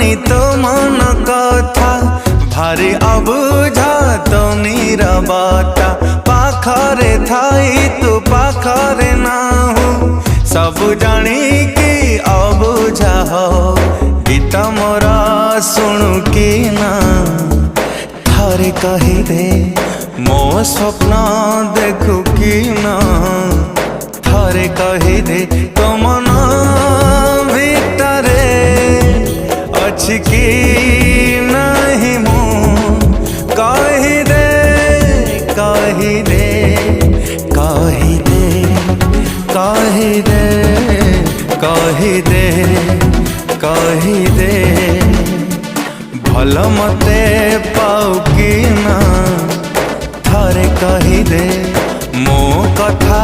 पारुनी तो मन कथा भारी अबुझा तो नीरवता पाखरे थाई तू पाखरे नाहु सब जानी कि अबुझा हो गीत मोरा शुणु कि ना थारे कही दे मो स्वप्न देखु कि ना थारे कही दे तो मन भितरे अछि कि नहीं मु कही दे कही दे कही दे कही दे कही दे कही दे भल मते पाऊ कि ना थारे कही दे मो कथा